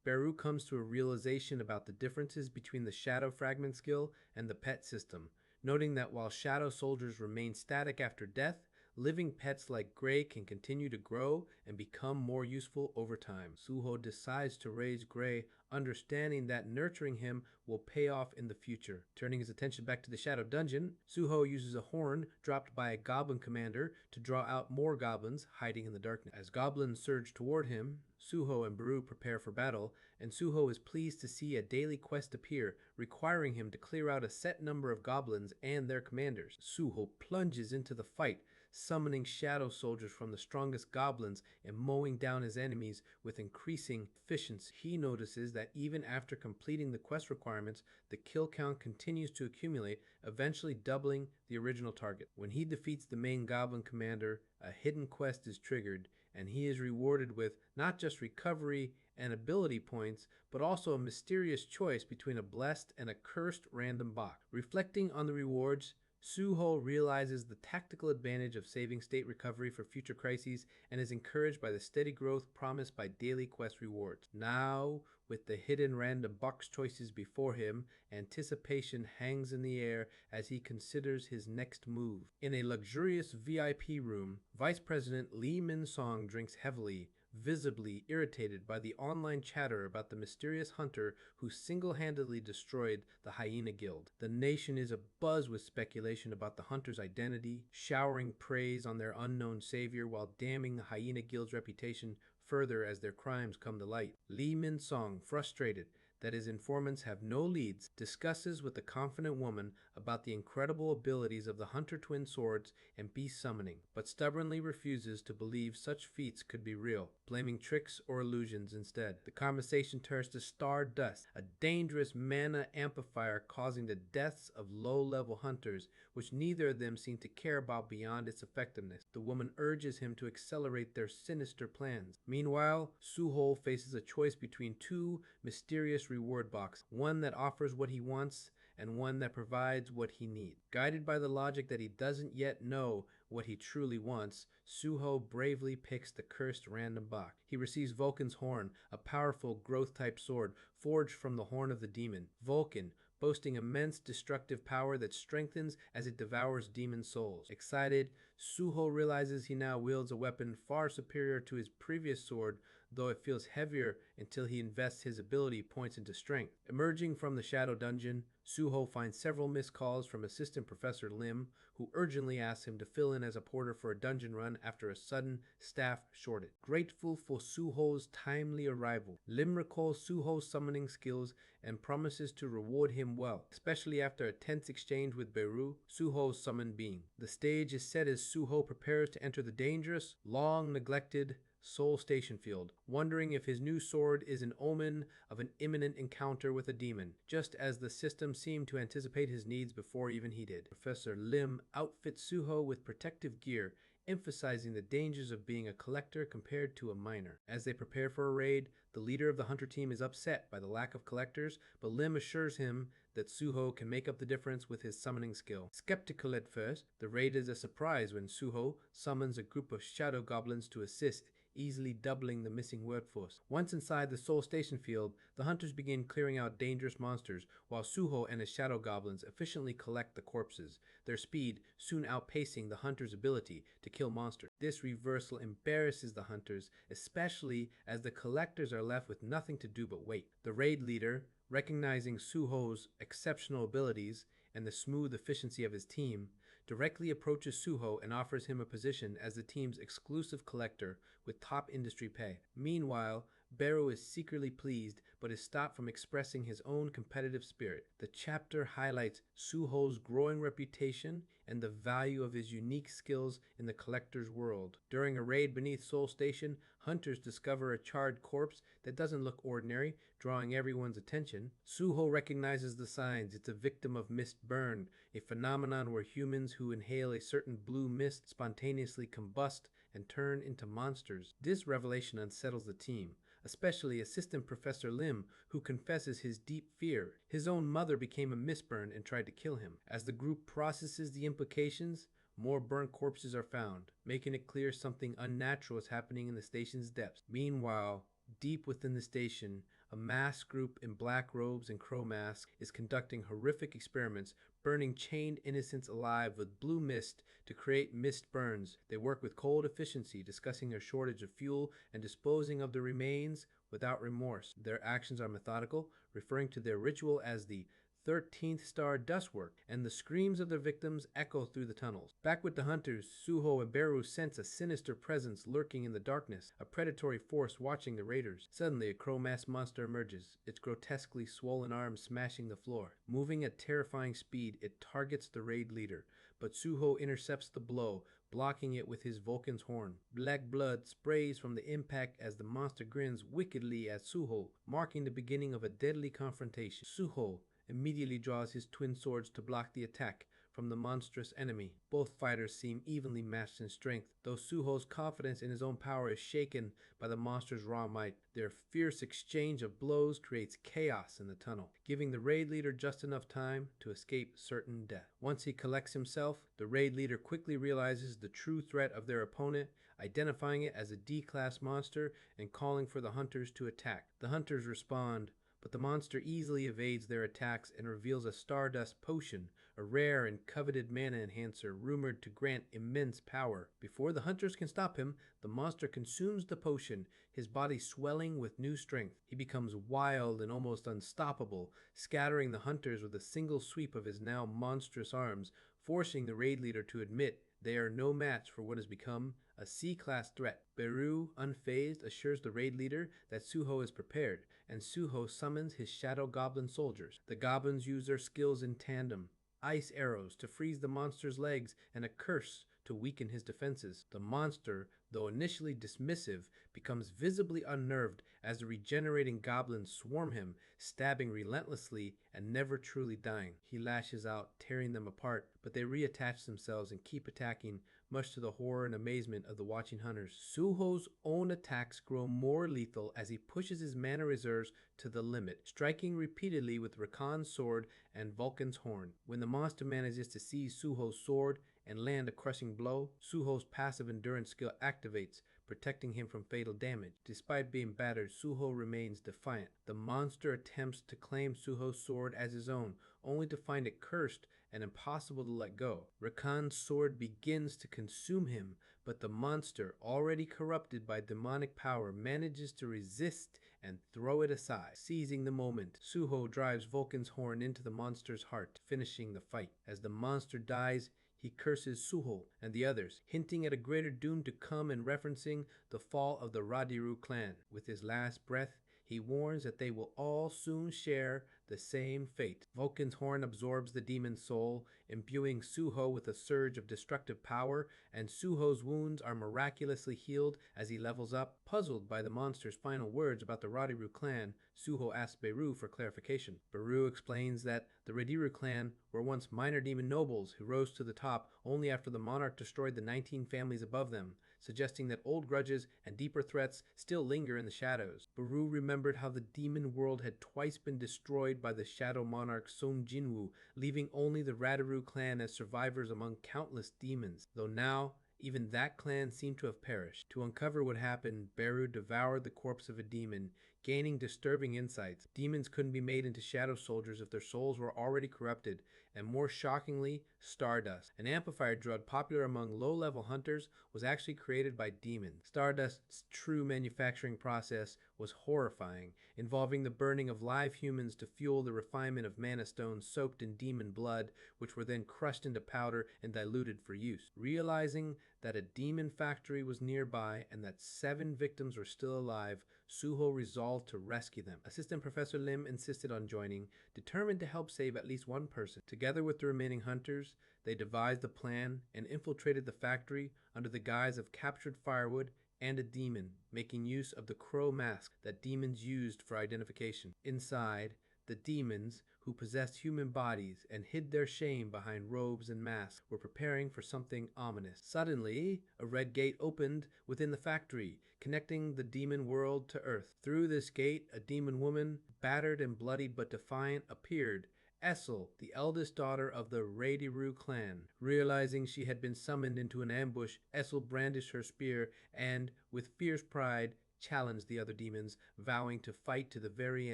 Beru comes to a realization about the differences between the Shadow Fragment skill and the pet system, noting that while Shadow soldiers remain static after death, living pets like Gray can continue to grow and become more useful over time. Suho decides to raise Gray, understanding that nurturing him will pay off in the future. Turning his attention back to the Shadow Dungeon, Suho uses a horn dropped by a goblin commander to draw out more goblins hiding in the darkness. As goblins surge toward him, Suho and Beru prepare for battle, and Suho is pleased to see a daily quest appear, requiring him to clear out a set number of goblins and their commanders. Suho plunges into the fight, summoning shadow soldiers from the strongest goblins and mowing down his enemies with increasing efficiency. He notices that even after completing the quest requirements, the kill count continues to accumulate, eventually doubling the original target. When he defeats the main goblin commander, a hidden quest is triggered, and he is rewarded with not just recovery and ability points, but also a mysterious choice between a blessed and a cursed random box. Reflecting on the rewards, Suho realizes the tactical advantage of saving state recovery for future crises and is encouraged by the steady growth promised by daily quest rewards. Now, with the hidden random box choices before him, anticipation hangs in the air as he considers his next move. In a luxurious VIP room, Vice President Lee Min-song drinks heavily, visibly irritated by the online chatter about the mysterious hunter who single-handedly destroyed the Hyena Guild. The nation is abuzz with speculation about the hunter's identity, showering praise on their unknown savior while damning the Hyena Guild's reputation further as their crimes come to light. Lee Min-song, frustrated that his informants have no leads, discusses with the confident woman about the incredible abilities of the Hunter Twin swords and beast summoning, but stubbornly refuses to believe such feats could be real, blaming tricks or illusions instead. The conversation turns to Stardust, a dangerous mana amplifier causing the deaths of low-level hunters, which neither of them seem to care about beyond its effectiveness. The woman urges him to accelerate their sinister plans. Meanwhile, Suho faces a choice between two mysterious reward boxes, one that offers what he wants and one that provides what he needs. Guided by the logic that he doesn't yet know what he truly wants, Suho bravely picks the cursed random box. He receives Vulcan's Horn, a powerful growth-type sword forged from the horn of the demon. Vulcan, boasting immense destructive power that strengthens as it devours demon souls. Excited, Suho realizes he now wields a weapon far superior to his previous sword, though it feels heavier until he invests his ability points into strength. Emerging from the Shadow Dungeon, Suho finds several missed calls from Assistant Professor Lim, who urgently asks him to fill in as a porter for a dungeon run after a sudden staff shortage. Grateful for Suho's timely arrival, Lim recalls Suho's summoning skills and promises to reward him well, especially after a tense exchange with Beru, Suho's summoned being. The stage is set as Suho prepares to enter the dangerous, long-neglected Soul Station Field, wondering if his new sword is an omen of an imminent encounter with a demon, just as the system seemed to anticipate his needs before even he did. Professor Lim outfits Suho with protective gear, emphasizing the dangers of being a collector compared to a miner. As they prepare for a raid, the leader of the hunter team is upset by the lack of collectors, but Lim assures him that Suho can make up the difference with his summoning skill. Skeptical at first, the raid is a surprise when Suho summons a group of shadow goblins to assist, easily doubling the missing workforce. Once inside the Soul Station Field, the hunters begin clearing out dangerous monsters, while Suho and his shadow goblins efficiently collect the corpses, their speed soon outpacing the hunters' ability to kill monsters. This reversal embarrasses the hunters, especially as the collectors are left with nothing to do but wait. The raid leader, recognizing Suho's exceptional abilities and the smooth efficiency of his team, directly approaches Suho and offers him a position as the team's exclusive collector with top industry pay. Meanwhile, Beru is secretly pleased but is stopped from expressing his own competitive spirit. The chapter highlights Suho's growing reputation and the value of his unique skills in the collector's world. During a raid beneath Soul Station, hunters discover a charred corpse that doesn't look ordinary, drawing everyone's attention. Suho recognizes the signs. It's a victim of mist burn, a phenomenon where humans who inhale a certain blue mist spontaneously combust and turn into monsters. This revelation unsettles the team, especially Assistant Professor Lim, who confesses his deep fear. His own mother became a mistburn and tried to kill him. As the group processes the implications, more burnt corpses are found, making it clear something unnatural is happening in the station's depths. Meanwhile, deep within the station, A masked group in black robes and crow masks is conducting horrific experiments, burning chained innocents alive with blue mist to create mist burns. They work with cold efficiency, discussing their shortage of fuel and disposing of the remains without remorse. Their actions are methodical, referring to their ritual as the 13th star dustwork, and the screams of their victims echo through the tunnels. Back with the hunters, Suho and Beru sense a sinister presence lurking in the darkness, a predatory force watching the raiders. Suddenly, a crow-masked monster emerges, its grotesquely swollen arms smashing the floor. Moving at terrifying speed, it targets the raid leader, but Suho intercepts the blow, blocking it with his Vulcan's horn. Black blood sprays from the impact as the monster grins wickedly at Suho, marking the beginning of a deadly confrontation. Suho immediately draws his twin swords to block the attack from the monstrous enemy. Both fighters seem evenly matched in strength, though Suho's confidence in his own power is shaken by the monster's raw might. Their fierce exchange of blows creates chaos in the tunnel, giving the raid leader just enough time to escape certain death. Once he collects himself, the raid leader quickly realizes the true threat of their opponent, identifying it as a D-class monster and calling for the hunters to attack. The hunters respond, but the monster easily evades their attacks and reveals a Stardust Potion, a rare and coveted mana enhancer rumored to grant immense power. Before the hunters can stop him, the monster consumes the potion, his body swelling with new strength. He becomes wild and almost unstoppable, scattering the hunters with a single sweep of his now monstrous arms, forcing the raid leader to admit they are no match for what has become a C-class threat. Beru, unfazed, assures the raid leader that Suho is prepared, and Suho summons his shadow goblin soldiers. The goblins use their skills in tandem: ice arrows to freeze the monster's legs and a curse to weaken his defenses. The monster, though initially dismissive, becomes visibly unnerved as the regenerating goblins swarm him, stabbing relentlessly and never truly dying. He lashes out, tearing them apart, but they reattach themselves and keep attacking, much to the horror and amazement of the watching hunters. Suho's own attacks grow more lethal as he pushes his mana reserves to the limit, striking repeatedly with Rakan's sword and Vulcan's horn. When the monster manages to seize Suho's sword and land a crushing blow, Suho's passive endurance skill activates, protecting him from fatal damage. Despite being battered, Suho remains defiant. The monster attempts to claim Suho's sword as his own, only to find it cursed and impossible to let go. Rakan's sword begins to consume him, but the monster, already corrupted by demonic power, manages to resist and throw it aside. Seizing the moment, Suho drives Vulcan's horn into the monster's heart, finishing the fight. As the monster dies, he curses Suho and the others, hinting at a greater doom to come and referencing the fall of the Radiru clan. With his last breath, he warns that they will all soon share the same fate. Vulcan's horn absorbs the demon's soul, imbuing Suho with a surge of destructive power, and Suho's wounds are miraculously healed as he levels up. Puzzled by the monster's final words about the Radiru clan, Suho asks Beru for clarification. Beru explains that the Radiru clan were once minor demon nobles who rose to the top only after the monarch destroyed the 19 families above them, suggesting that old grudges and deeper threats still linger in the shadows. Beru remembered how the demon world had twice been destroyed by the shadow monarch Song Jinwoo, leaving only the Radiru clan as survivors among countless demons, though now even that clan seemed to have perished. To uncover what happened, Beru devoured the corpse of a demon, gaining disturbing insights. Demons couldn't be made into shadow soldiers if their souls were already corrupted, and more shockingly, Stardust, an amplifier drug popular among low-level hunters, was actually created by demons. Stardust's true manufacturing process was horrifying, involving the burning of live humans to fuel the refinement of mana stones soaked in demon blood, which were then crushed into powder and diluted for use. Realizing that a demon factory was nearby and that 7 victims were still alive, Suho resolved to rescue them. Assistant Professor Lim insisted on joining, determined to help save at least one person. Together with the remaining hunters, they devised a plan and infiltrated the factory under the guise of captured firewood and a demon, making use of the crow mask that demons used for identification. Inside, the demons, who possessed human bodies and hid their shame behind robes and masks, were preparing for something ominous. Suddenly, a red gate opened within the factory, connecting the demon world to Earth. Through this gate, a demon woman, battered and bloodied but defiant, appeared. Essel, the eldest daughter of the Radiru clan. Realizing she had been summoned into an ambush, Essel brandished her spear and, with fierce pride, challenge the other demons, vowing to fight to the very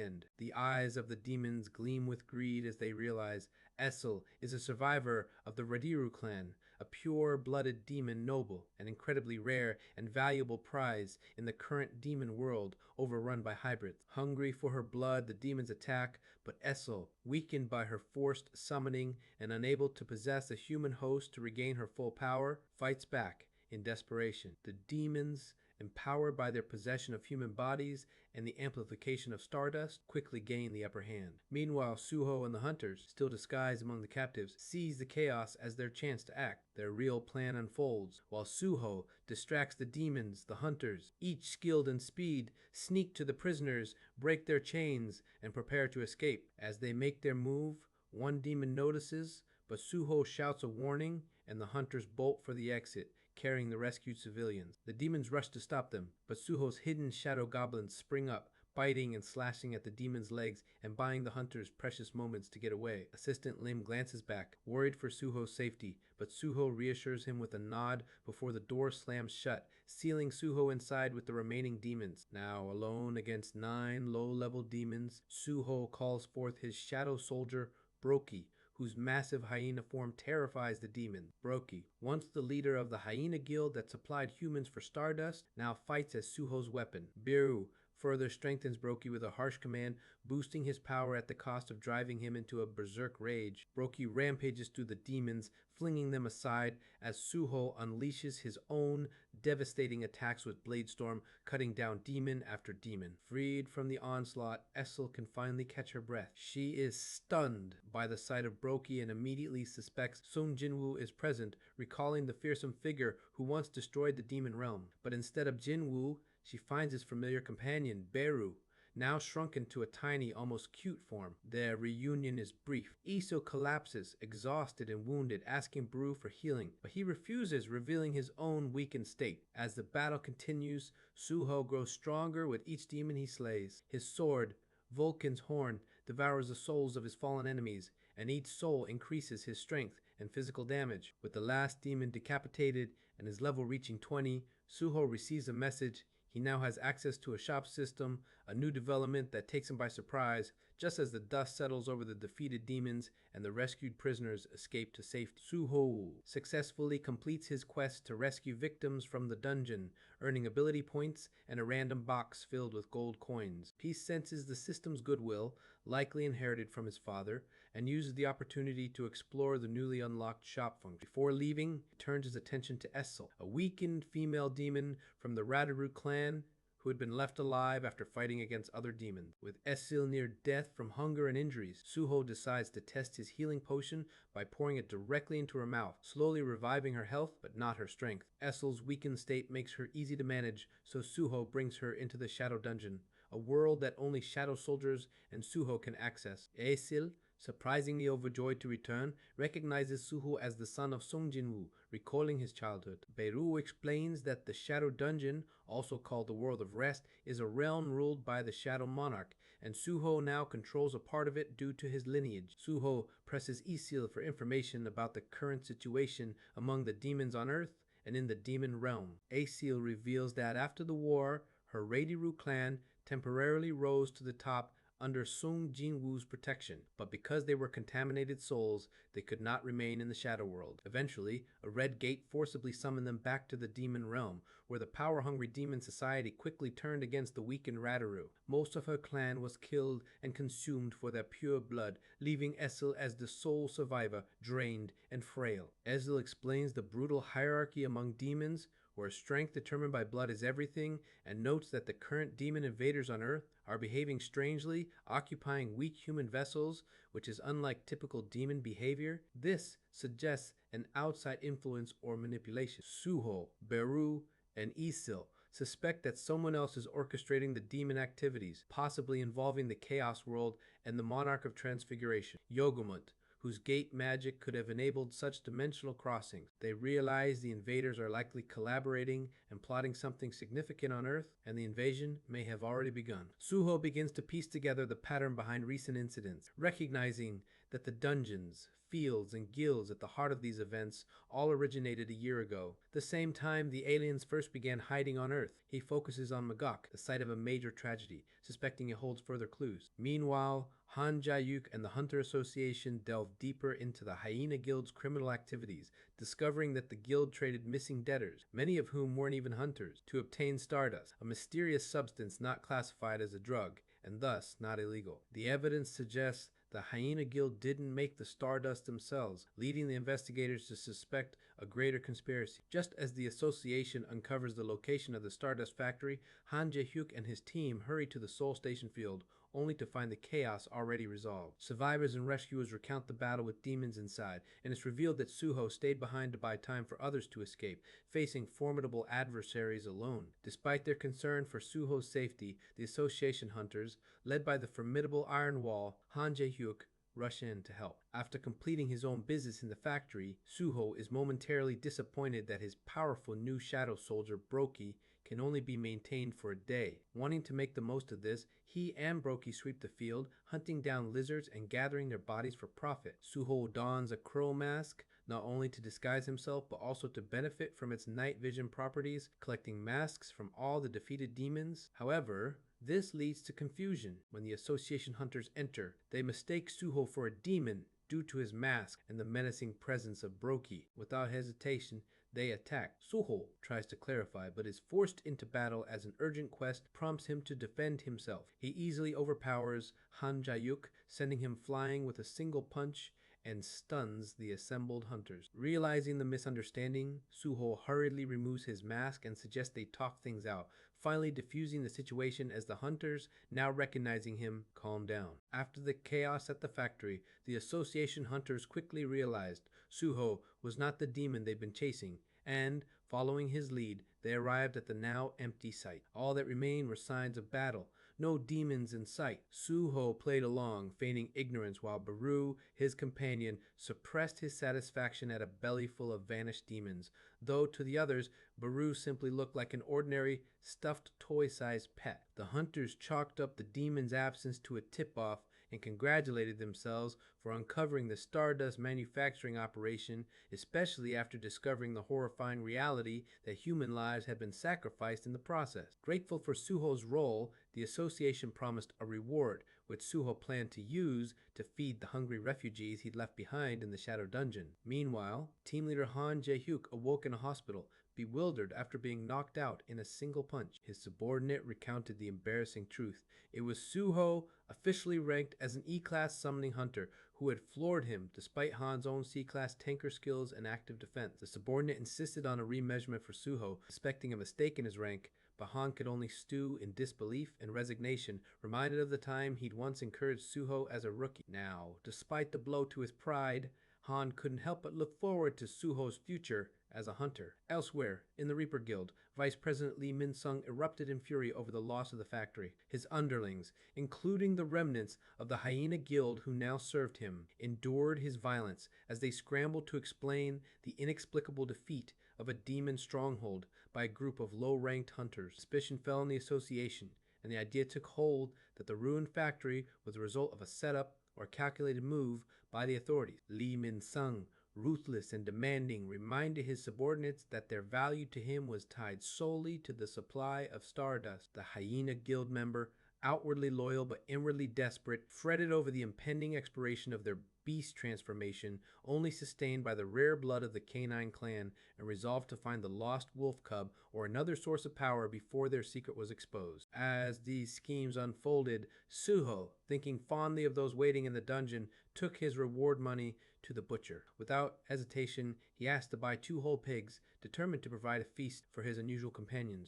end. The eyes of the demons gleam with greed as they realize Essel is a survivor of the Radiru clan, a pure-blooded demon noble, an incredibly rare and valuable prize in the current demon world overrun by hybrids. Hungry for her blood, the demons attack, but Essel, weakened by her forced summoning and unable to possess a human host to regain her full power, fights back in desperation. The demons, empowered by their possession of human bodies and the amplification of stardust, quickly gain the upper hand. Meanwhile, Suho and the hunters, still disguised among the captives, seize the chaos as their chance to act. Their real plan unfolds, while Suho distracts the demons. The hunters, each skilled in speed, sneak to the prisoners, break their chains, and prepare to escape. As they make their move, one demon notices, but Suho shouts a warning, and the hunters bolt for the exit, carrying the rescued civilians. The demons rush to stop them, but Suho's hidden shadow goblins spring up, biting and slashing at the demon's legs and buying the hunters precious moments to get away. Assistant Lim glances back, worried for Suho's safety, but Suho reassures him with a nod before the door slams shut, sealing Suho inside with the remaining demons. Now alone against 9 low-level demons, Suho calls forth his shadow soldier, Brokey, whose massive hyena form terrifies the demon. Brokey, once the leader of the hyena guild that supplied humans for stardust, now fights as Suho's weapon. Biru further strengthens Brokey with a harsh command, boosting his power at the cost of driving him into a berserk rage. Brokey rampages through the demons, flinging them aside as Suho unleashes his own devastating attacks with Bladestorm, cutting down demon after demon. Freed from the onslaught, Essel can finally catch her breath. She is stunned by the sight of Brokey and immediately suspects Sung Jinwoo is present, recalling the fearsome figure who once destroyed the demon realm. But instead of Jinwoo, she finds his familiar companion, Beru, now shrunken to a tiny, almost cute form. Their reunion is brief. Iso collapses, exhausted and wounded, asking Beru for healing, but he refuses, revealing his own weakened state. As the battle continues, Suho grows stronger with each demon he slays. His sword, Vulcan's horn, devours the souls of his fallen enemies, and each soul increases his strength and physical damage. With the last demon decapitated and his level reaching 20, Suho receives a message. He now has access to a shop system, a new development that takes him by surprise, just as the dust settles over the defeated demons and the rescued prisoners escape to safety. Suho successfully completes his quest to rescue victims from the dungeon, earning ability points and a random box filled with gold coins. Peace senses the system's goodwill, likely inherited from his father, and uses the opportunity to explore the newly unlocked shop function. Before leaving, he turns his attention to Essel, a weakened female demon from the Radiru clan who had been left alive after fighting against other demons. With Essel near death from hunger and injuries, Suho decides to test his healing potion by pouring it directly into her mouth, slowly reviving her health but not her strength. Essel's weakened state makes her easy to manage, so Suho brings her into the Shadow Dungeon, a world that only Shadow Soldiers and Suho can access. Essel, surprisingly overjoyed to return, recognizes Suho as the son of Sung Jinwoo, recalling his childhood. Beru explains that the Shadow Dungeon, also called the World of Rest, is a realm ruled by the Shadow Monarch, and Suho now controls a part of it due to his lineage. Suho presses Isil for information about the current situation among the demons on Earth and in the demon realm. Isil reveals that after the war, her Radiru clan temporarily rose to the top under Sung Jinwoo's protection, but because they were contaminated souls, they could not remain in the Shadow World. Eventually, a red gate forcibly summoned them back to the demon realm, where the power-hungry demon society quickly turned against the weakened Radiru. Most of her clan was killed and consumed for their pure blood, leaving Essel as the sole survivor, drained and frail. Essel explains the brutal hierarchy among demons, where strength determined by blood is everything, and notes that the current demon invaders on Earth are behaving strangely, occupying weak human vessels, which is unlike typical demon behavior. This suggests an outside influence or manipulation. Suho, Beru, and Isil suspect that someone else is orchestrating the demon activities, possibly involving the Chaos World and the Monarch of Transfiguration, Yogomut, whose gate magic could have enabled such dimensional crossings. They realize the invaders are likely collaborating and plotting something significant on Earth, and the invasion may have already begun. Suho begins to piece together the pattern behind recent incidents, recognizing that the dungeons, fields, and guilds at the heart of these events all originated a year ago. The same time the aliens first began hiding on Earth, he focuses on Magok, the site of a major tragedy, suspecting it holds further clues. Meanwhile, Han Jayuk and the Hunter Association delve deeper into the Hyena Guild's criminal activities, discovering that the guild traded missing debtors, many of whom weren't even hunters, to obtain stardust, a mysterious substance not classified as a drug, and thus not illegal. The evidence suggests the Hyena Guild didn't make the stardust themselves, leading the investigators to suspect a greater conspiracy. Just as the association uncovers the location of the Stardust factory, Han Jae-hyuk and his team hurry to the Seoul Station field, only to find the chaos already resolved. Survivors and rescuers recount the battle with demons inside, and it's revealed that Suho stayed behind to buy time for others to escape, facing formidable adversaries alone. Despite their concern for Suho's safety, the association hunters, led by the formidable Iron Wall, Han Jae-hyuk, rush in to help. After completing his own business in the factory, Suho is momentarily disappointed that his powerful new shadow soldier, Brokey, can only be maintained for a day. Wanting to make the most of this, he and Brokey sweep the field, hunting down lizards and gathering their bodies for profit. Suho dons a crow mask, not only to disguise himself, but also to benefit from its night vision properties, collecting masks from all the defeated demons. However, this leads to confusion. When the association hunters enter, they mistake Suho for a demon due to his mask and the menacing presence of Brokey. Without hesitation, they attack. Suho tries to clarify, but is forced into battle as an urgent quest prompts him to defend himself. He easily overpowers Han Jayuk, sending him flying with a single punch, and stuns the assembled hunters. Realizing the misunderstanding, Suho hurriedly removes his mask and suggests they talk things out, finally diffusing the situation as the hunters, now recognizing him, calm down. After the chaos at the factory, the association hunters quickly realized Suho was not the demon they'd been chasing, and, following his lead, they arrived at the now empty site. All that remained were signs of battle. No demons in sight. Suho played along, feigning ignorance, while Baru, his companion, suppressed his satisfaction at a belly full of vanished demons, though to the others, Baru simply looked like an ordinary, stuffed toy-sized pet. The hunters chalked up the demon's absence to a tip-off and congratulated themselves for uncovering the Stardust manufacturing operation, especially after discovering the horrifying reality that human lives had been sacrificed in the process. Grateful for Suho's role, the association promised a reward, which Suho planned to use to feed the hungry refugees he'd left behind in the Shadow Dungeon. Meanwhile, team leader Han Jae-hyuk awoke in a hospital, bewildered after being knocked out in a single punch. His subordinate recounted the embarrassing truth. It was Suho, officially ranked as an E-class summoning hunter, who had floored him despite Han's own C-class tanker skills and active defense. The subordinate insisted on a remeasurement for Suho, suspecting a mistake in his rank, but Han could only stew in disbelief and resignation, reminded of the time he'd once encouraged Suho as a rookie. Now, despite the blow to his pride, Han couldn't help but look forward to Suho's future as a hunter. Elsewhere, in the Reaper Guild, Vice President Lee Min-sung erupted in fury over the loss of the factory. His underlings, including the remnants of the Hyena Guild who now served him, endured his violence as they scrambled to explain the inexplicable defeat of a demon stronghold by a group of low-ranked hunters. Suspicion fell on the association, and the idea took hold that the ruined factory was the result of a setup or calculated move by the authorities. Lee Min-sung, ruthless and demanding, reminded his subordinates that their value to him was tied solely to the supply of stardust. The Hyena Guild member, outwardly loyal but inwardly desperate, fretted over the impending expiration of their beast transformation, only sustained by the rare blood of the canine clan, and resolved to find the lost wolf cub or another source of power before their secret was exposed. As these schemes unfolded, Suho, thinking fondly of those waiting in the dungeon, took his reward money to the butcher. Without hesitation, he asked to buy 2 whole pigs, determined to provide a feast for his unusual companions.